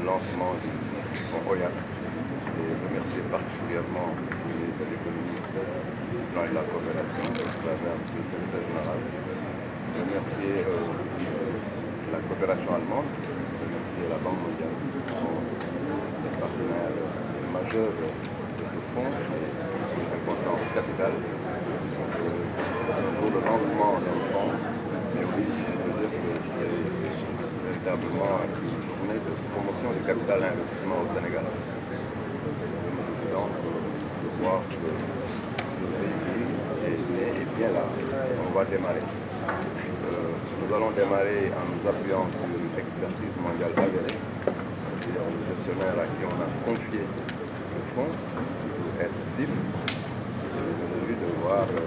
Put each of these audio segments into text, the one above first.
lancement du fonds OIAS et remercier particulièrement le ministre de l'économie, du plan et de la coopération, à travers M. le secrétaire général. Remercier la coopération allemande, remercier la Banque mondiale, qui sont des partenaires majeurs de ce fonds et d'importance capitale. Pour le lancement d'un fonds, mais aussi je veux dire que c'est véritablement une journée de promotion du capital investissement au Sénégal. Je donc de voir que ce véhicule est bien là. On va démarrer. Nous allons démarrer en nous appuyant sur une expertise mondiale avérée, c'est-à-dire le gestionnaire à qui on a confié le fonds, être CIF. J'ai de voir le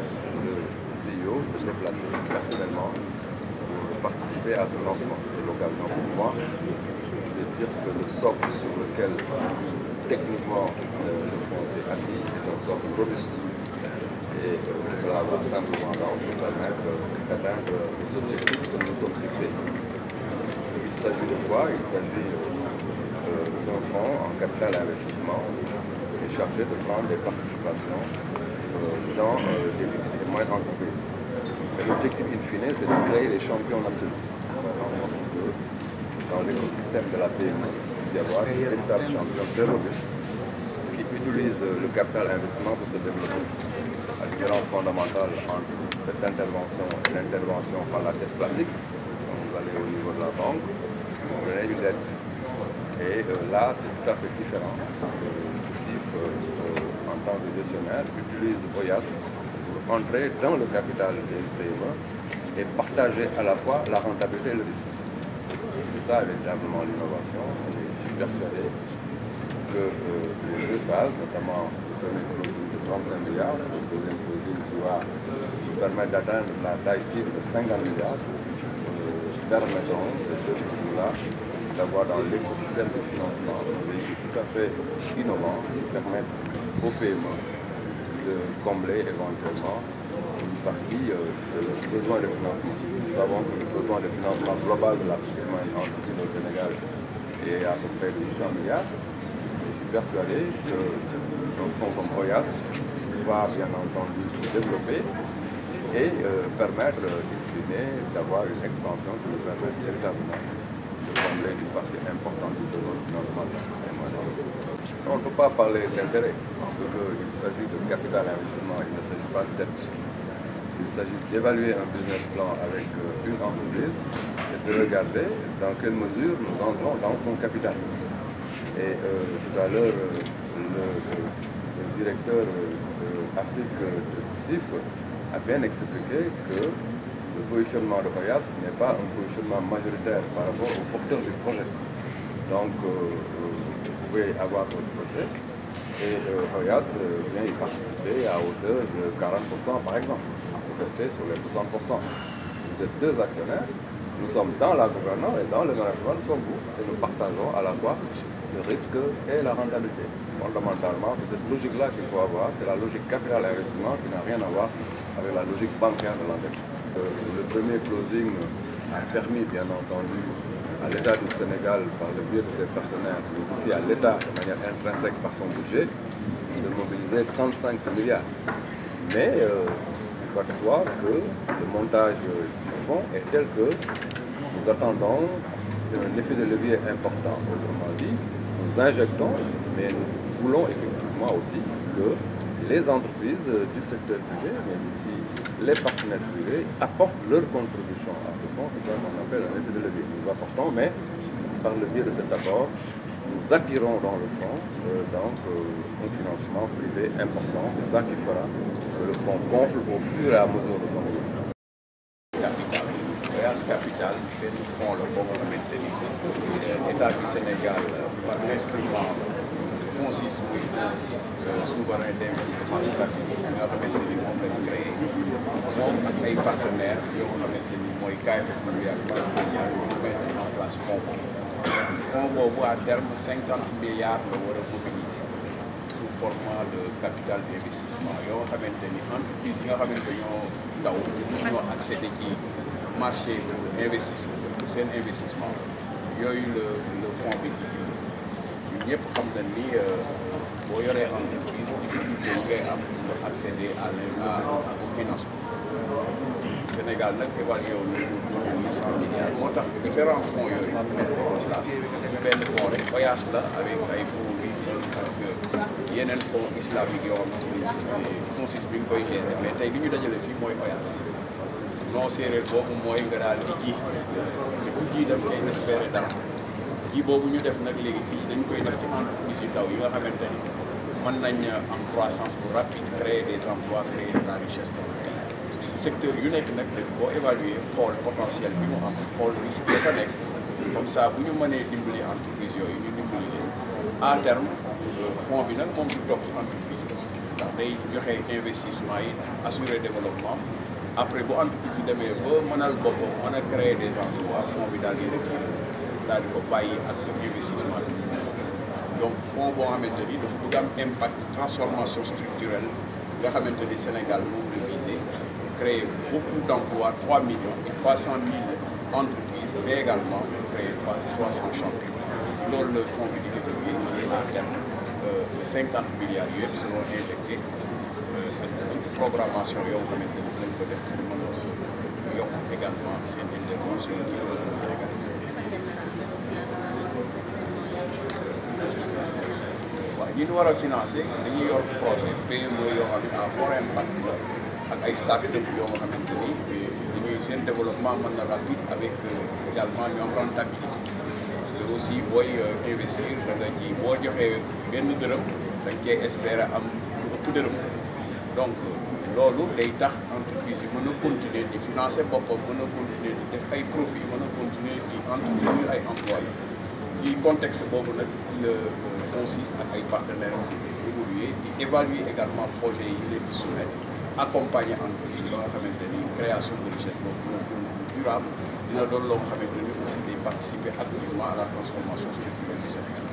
CEO se déplacer personnellement pour participer à ce lancement. C'est l'occasion pour moi de dire que le socle sur lequel techniquement le fonds s'est assis est un socle robuste. Et cela va simplement nous permettre d'atteindre les objectifs que nous sommes fixés. Il s'agit de quoi? Il s'agit d'un fonds en capital investissement qui est chargé de prendre des participations dans les moyennes entreprises. L'objectif in fine, c'est de créer les champions nationaux. Dans l'écosystème de la PME, il y avoir des véritables champions très robustes qui utilisent le capital investissement pour se développer. La différence fondamentale entre cette intervention et l'intervention par la dette classique, vous allez au niveau de la banque, vous prenez une dette. Et là, c'est tout à fait différent. CIF, en tant que gestionnaire, utilise OIAS pour entrer dans le capital des PME et partager à la fois la rentabilité et le risque. C'est ça véritablement l'innovation. Et je suis persuadé que les deux phases, notamment le premier closing de 35 milliards, le deuxième closing qui va nous permettre d'atteindre la taille cible de 50 milliards, permettront ces deux choses-là d'avoir dans l'écosystème de financement un véhicule tout à fait innovant qui permet aux PME de combler éventuellement une partie de leurs besoins de financement. Nous savons que le besoin de financement global de la petite et moyenne entreprise au Sénégal est à peu près de 800 milliards. Je suis persuadé qu'un fonds comme OIAS va bien entendu se développer et permettre d'avoir une expansion qui nous permette véritablement de combler une partie importante de notre financement. On ne peut pas parler d'intérêt parce qu'il s'agit de capital investissement, il ne s'agit pas de dette. Il s'agit d'évaluer un business plan avec une entreprise et de regarder dans quelle mesure nous entrons dans son capital. Et tout à l'heure, le directeur Afrique de CIF a bien expliqué que le positionnement de OIAS n'est pas un positionnement majoritaire par rapport au porteur du projet. Donc, vous pouvez avoir votre projet et OIAS vient y participer à hauteur de 40% par exemple, pour rester sur les 60%. Vous êtes deux actionnaires, nous sommes dans la gouvernance et dans le management comme vous, et nous partageons à la fois le risque et la rentabilité. Fondamentalement, c'est cette logique-là qu'il faut avoir, c'est la logique capital investissement qui n'a rien à voir avec la logique bancaire de l'endettement. Le premier closing a permis, bien entendu, à l'État du Sénégal, par le biais de ses partenaires, mais aussi à l'État de manière intrinsèque par son budget, de mobiliser 35 milliards. Mais il va de soi que le montage du fonds est tel que nous attendons un effet de levier important. Autrement dit, nous injectons, mais nous voulons effectivement aussi que les entreprises du secteur privé, mais aussi les partenaires privés, apportent leur contribution à ce fonds. C'est ce qu'on appelle un effet de levier. Nous apportons, mais par le biais de cet apport, nous attirons dans le fonds un financement privé important. C'est ça qui fera que le fonds gonfle au fur et à mesure de son évolution. Capital. OIAS Capital, c'est le fonds le pauvre maintenu. L'État du Sénégal, par l'instrument FONSIS, souverain d'investissement stratégique, nga xamante ni moom lañ créé moom ak ay partenaires yoo xamante ni mooy KFF ak partenaires ñu mettre en place fonds boobu à terme 50 milliards la war a mobiliser sous format de capital d'investissement yoo xamante ni entreprise yi nga xamante ñoo ndaw ñoo accéder ci marché investissement pour seen investissement yooyu le fonds bi ñëpp xam nañ ni boo yoree entreprise difficulté yi ngay am pour accéder au financement. Sénégal nag évalué wu ñu 100 milliards moo tax différents fonds yooyu mettre en place benn fonds rek voyage la avec ay fonds bi ak yeneen fonds islamique yoo xam ne FONSIS bi nga koy gérer mais tey li ñu dajale fii mooy voyage non séeréer boobu mooy nga daal di ji te ku ji daf koy espérer dara ji boobu ñu def nag léegi fii dañ koy def ci entreprise yu ndaw yi nga xamante ni mën nañ am croissance bu rapide créer des emplois créer de la richesse secteur yu nekk nag dañ koo évaluer xool potentiel bi mu am xool risque yi fa nekk comme ça bu ñu mënee dimbali entreprise yooyu ñu dimbali leen à terme fonds bi nag moom du topp entreprise yi ndax day joxe investissement yi assurer développement après bu entreprise yi demee ba mënal boppam mën a créer des emplois fonds bi daal di retiré daal di ko bàyyi ak investissement bi donc fonds boo xamante ni dafa bëgg am impact transformation structurelle nga xamante ni Sénégal moom la visé créer beaucoup d'emplois 3 millions et 300 000 entreprises mais également créer 300 chantiers loolu la fonds bi di développé à terme 50 milliards yëpp seront injectés ak programmation yoo xamante ni lañ ko def pour mën a yokk également seen intervention ci sénégalais. waaw ñi ñu war a financer dañuy yor projet PME yoo xam ne à fort impact la ak ay start-up yoo nga xamante ni dañuy seen développement mën na rapide avec également ñu am rentabilité parce que aussi booy investir da nga ji boo joxee benn dërëm dañ koy espérer am lu ëpp dërëm donc loolu day tax entreprise yi mën a continuer di financer boppam mën a continuer di def ay profit mën a continuer di entretenir ay employés ci contexte boobu nag FONSIS ak ay partenaires évoluer di évaluer également projet yi leen di soumettre accompagner entreprise yi nga xamante ni création de richesse boobu durable dina doon loo nga xamante ni aussi day participer activement à la transformation structurelle du Sénégal.